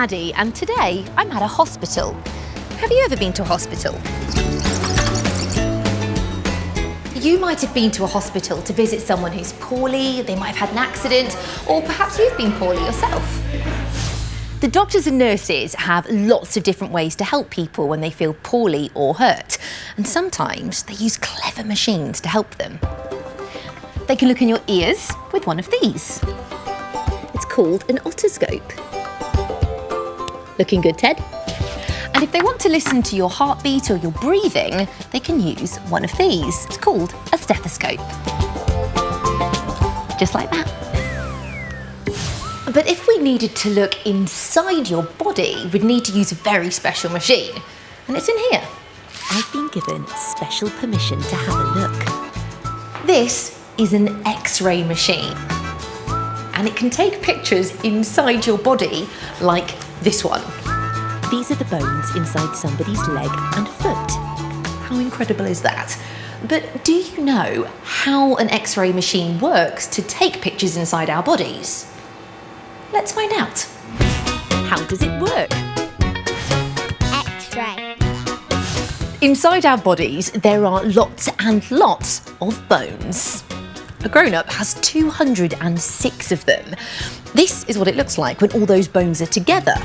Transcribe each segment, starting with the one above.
Maddie, and today I'm at a hospital. Have you ever been to a hospital? You might have been to a hospital to visit someone who's poorly, they might have had an accident, or perhaps you've been poorly yourself. The doctors and nurses have lots of different ways to help people when they feel poorly or hurt, and sometimes they use clever machines to help them. They can look in your ears with one of these. It's called an otoscope. Looking good, Ted? And if they want to listen to your heartbeat or your breathing, they can use one of these. It's called a stethoscope. Just like that. But if we needed to look inside your body, we'd need to use a very special machine. And it's in here. I've been given special permission to have a look. This is an X-ray machine. And it can take pictures inside your body like this one. These are the bones inside somebody's leg and foot. How incredible is that? But do you know how an X-ray machine works to take pictures inside our bodies? Let's find out. How does it work? X-ray. Inside our bodies, there are lots and lots of bones. A grown-up has 206 of them. This is what it looks like when all those bones are together.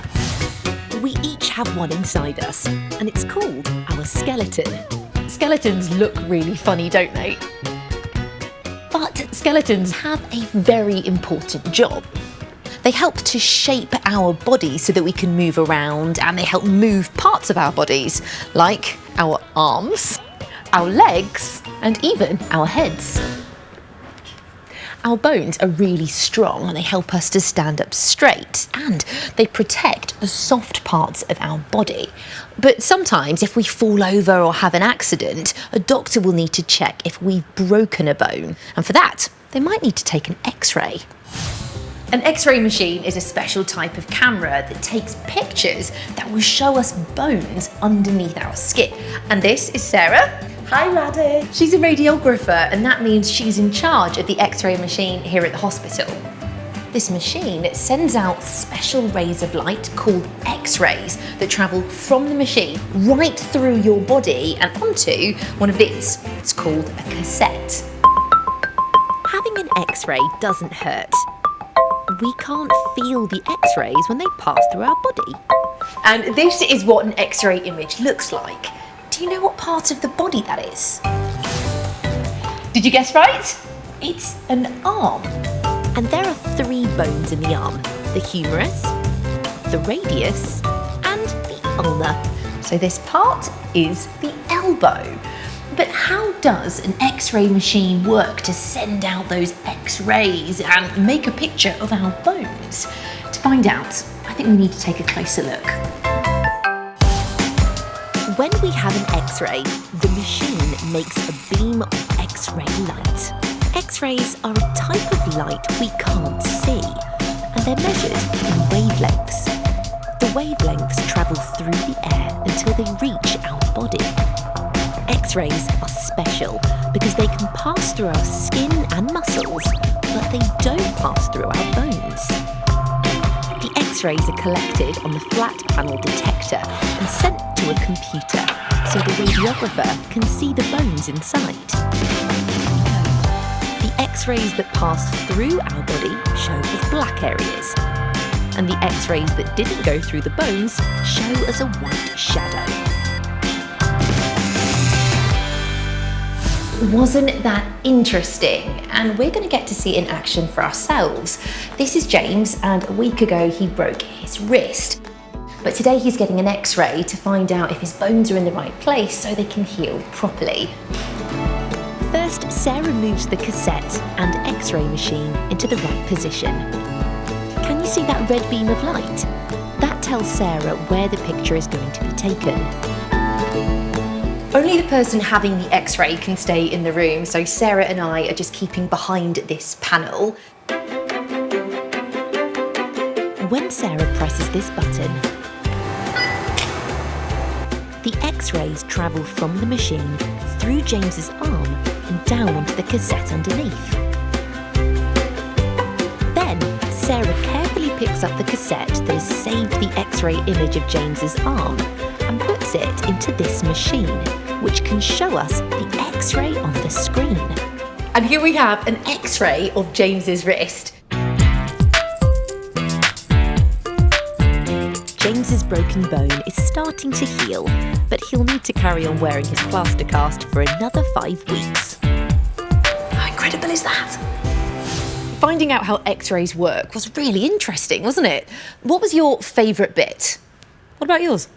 We each have one inside us, and it's called our skeleton. Skeletons look really funny, don't they? But skeletons have a very important job. They help to shape our bodies so that we can move around, and they help move parts of our bodies, like our arms, our legs, and even our heads. Our bones are really strong and they help us to stand up straight, and they protect the soft parts of our body. But sometimes if we fall over or have an accident, a doctor will need to check if we've broken a bone, and for that they might need to take an X-ray. An X-ray machine is a special type of camera that takes pictures that will show us bones underneath our skin. And this is Sarah. Hi, Maddie. She's a radiographer, and that means she's in charge of the X-ray machine here at the hospital. This machine sends out special rays of light called X-rays that travel from the machine right through your body and onto one of these. It's called a cassette. Having an X-ray doesn't hurt. We can't feel the X-rays when they pass through our body. And this is what an X-ray image looks like. Do you know what part of the body that is? Did you guess right? It's an arm. And there are 3 bones in the arm: the humerus, the radius, and the ulna. So this part is the elbow. But how does an X-ray machine work to send out those X-rays and make a picture of our bones? To find out, I think we need to take a closer look. When we have an X-ray, the machine makes a beam of X-ray light. X-rays are a type of light we can't see, and they're measured in wavelengths. The wavelengths travel through the air until they reach our body. X-rays are special because they can pass through our skin and muscles, but they don't pass through our bones. The X-rays are collected on the flat panel detector and sent to a computer so the radiographer can see the bones inside. The X-rays that pass through our body show as black areas, and the X-rays that didn't go through the bones show as a white shadow. Wasn't that interesting? And we're going to get to see it in action for ourselves. This is James, and a week ago he broke his wrist. But today he's getting an X-ray to find out if his bones are in the right place so they can heal properly. First, Sarah moves the cassette and X-ray machine into the right position. Can you see that red beam of light? That tells Sarah where the picture is going to be taken. Only the person having the X-ray can stay in the room, so Sarah and I are just keeping behind this panel. When Sarah presses this button, the X-rays travel from the machine through James's arm and down onto the cassette underneath. Then Sarah carefully picks up the cassette that has saved the X-ray image of James's arm and puts it into this machine, which can show us the X-ray on the screen. And here we have an X-ray of James's wrist. James's broken bone is starting to heal, but he'll need to carry on wearing his plaster cast for another 5 weeks. How incredible is that? Finding out how X-rays work was really interesting, wasn't it? What was your favourite bit? What about yours?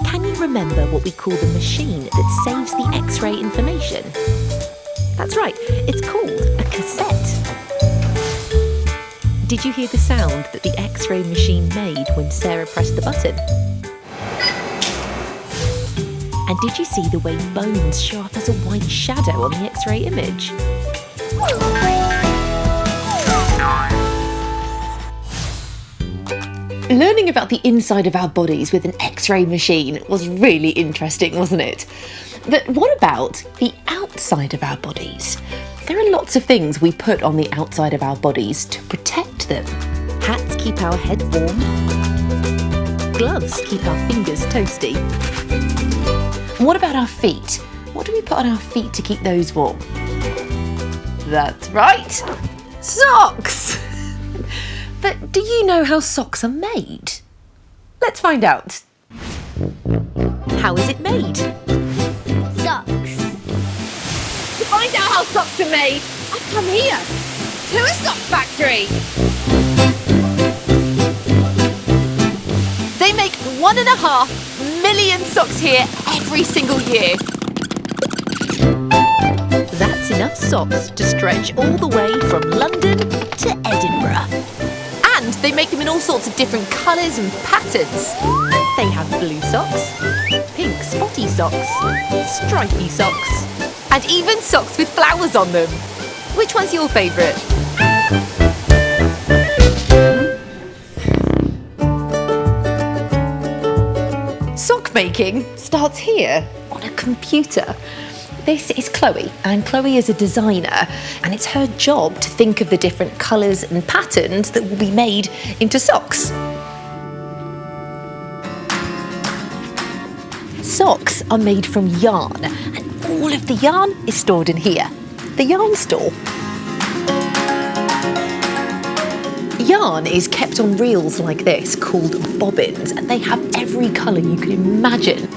Can you remember what we call the machine that saves the X-ray information? That's right, it's called a cassette. Did you hear the sound that the X-ray machine made when Sarah pressed the button? And did you see the way bones show up as a white shadow on the X-ray image? Learning about the inside of our bodies with an X-ray machine was really interesting, wasn't it? But what about the outside of our bodies? There are lots of things we put on the outside of our bodies to protect them. Hats keep our head warm. Gloves keep our fingers toasty. What about our feet? What do we put on our feet to keep those warm? That's right, socks! But do you know how socks are made? Let's find out. How is it made? Socks. To find out how socks are made, I've come here to a sock factory. They make 1.5 million socks here every single year. That's enough socks to stretch all the way from London to Edinburgh. And they make them in all sorts of different colours and patterns. They have blue socks, pink spotty socks, stripy socks, And even socks with flowers on them. Which one's your favourite? Sock making starts here on a computer. This is Chloe, and Chloe is a designer, and it's her job to think of the different colours and patterns that will be made into socks. Socks are made from yarn, and all of the yarn is stored in here, the yarn store. Yarn is kept on reels like this called bobbins, and they have every colour you can imagine.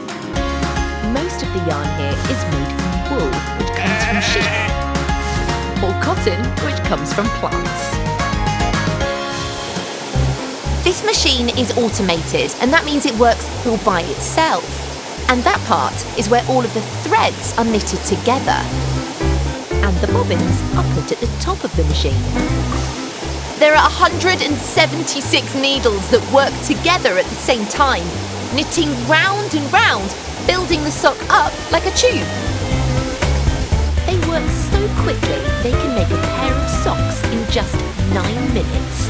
Most of the yarn here is made from wool, which comes from sheep, or cotton, which comes from plants. This machine is automated, and that means it works all by itself. And that part is where all of the threads are knitted together. And the bobbins are put at the top of the machine. There are 176 needles that work together at the same time, knitting round and round, building the sock up like a tube. They work so quickly they can make a pair of socks in just 9 minutes.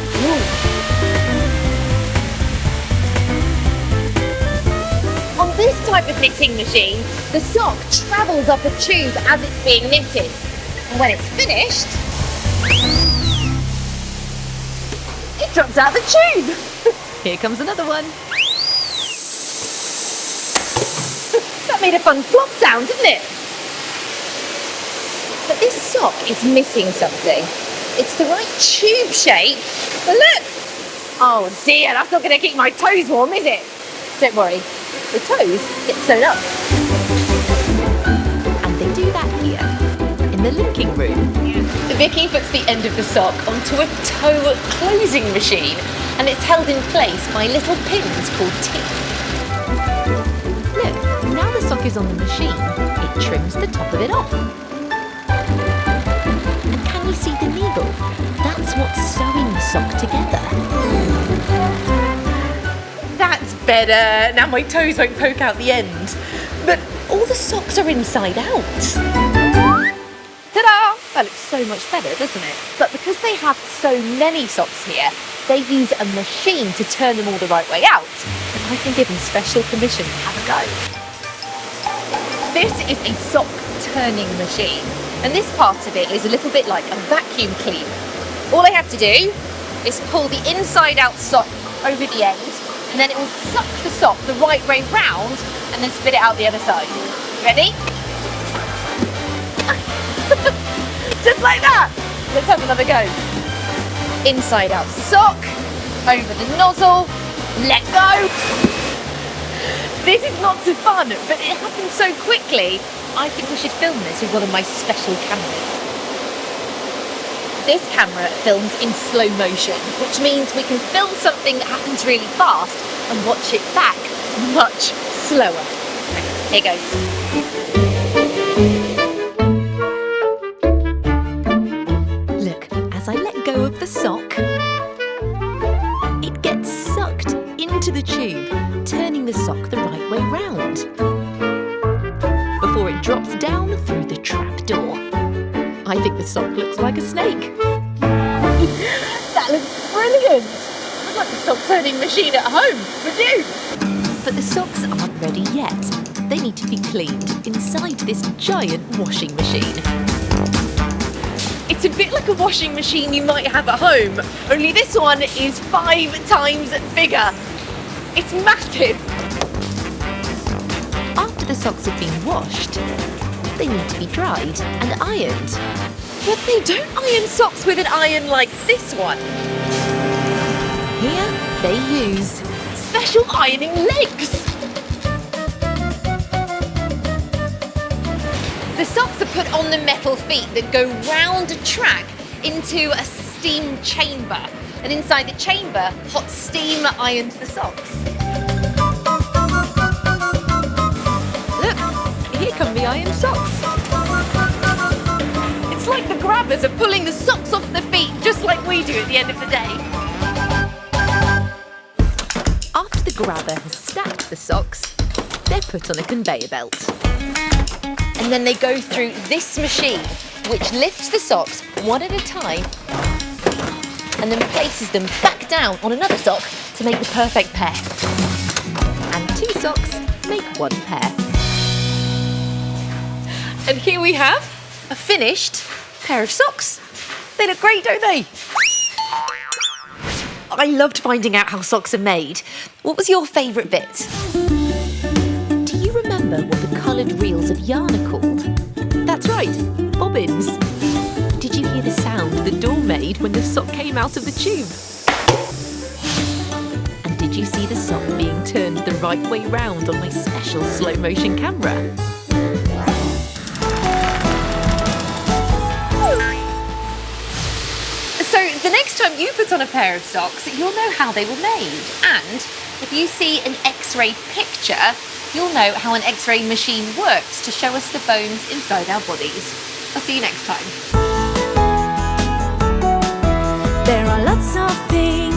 On this type of knitting machine, the sock travels up a tube as it's being knitted. And when it's finished, it drops out the tube. Here comes another one. That made a fun flop sound, didn't it? But this sock is missing something. It's the right tube shape. But look! Oh dear, that's not going to keep my toes warm, is it? Don't worry, the toes get sewn up. And they do that here, in the linking room. Vicky puts the end of the sock onto a toe closing machine, and it's held in place by little pins called teeth. Look, now the sock is on the machine, it trims the top of it off. And can you see the needle? That's what's sewing the sock together. That's better. Now my toes won't poke out the end. But all the socks are inside out. Ta-da! That looks so much better, doesn't it? But because they have so many socks here, they use a machine to turn them all the right way out. And I've been given special permission to have a go. This is a sock turning machine. And this part of it is a little bit like a vacuum cleaner. All I have to do is pull the inside out sock over the end, and then it will suck the sock the right way round and then spit it out the other side. Ready? Just like that. Let's have another go. Inside out sock, over the nozzle, let go. This is not too fun, but it happens so quickly. I think we should film this with one of my special cameras. This camera films in slow motion, which means we can film something that happens really fast and watch it back much slower. Here goes. Look, as I let go of the sock, it gets sucked into the tube, turning the sock the right way round, before it drops down through the trapdoor. I think the sock looks like a snake. That looks brilliant! I'd like a sock turning machine at home, would you? But the socks aren't ready yet. They need to be cleaned inside this giant washing machine. It's a bit like a washing machine you might have at home, only this one is 5 times bigger. It's massive. After the socks have been washed, they need to be dried and ironed. But they don't iron socks with an iron like this one. Here they use Special ironing legs. The socks are put on the metal feet that go round a track into a steam chamber. And inside the chamber, hot steam irons the socks. Look, here come the ironed socks. It's like the grabbers are pulling the socks off the feet, just like we do at the end of the day. After the grabber has stacked the socks, they're put on a conveyor belt. And then they go through this machine, which lifts the socks one at a time and then places them back down on another sock to make the perfect pair. And 2 socks make 1 pair. And here we have a finished pair of socks. They look great, don't they? I loved finding out how socks are made. What was your favourite bit? Do you remember what the coloured reels of yarn are called? That's right, bobbins. Did you hear the sound the door made when the sock came out of the tube? And did you see the sock being turned the right way round on my special slow motion camera? So the next time you put on a pair of socks, you'll know how they were made. And if you see an X-ray picture, you'll know how an X-ray machine works to show us the bones inside our bodies. I'll see you next time. There are lots of things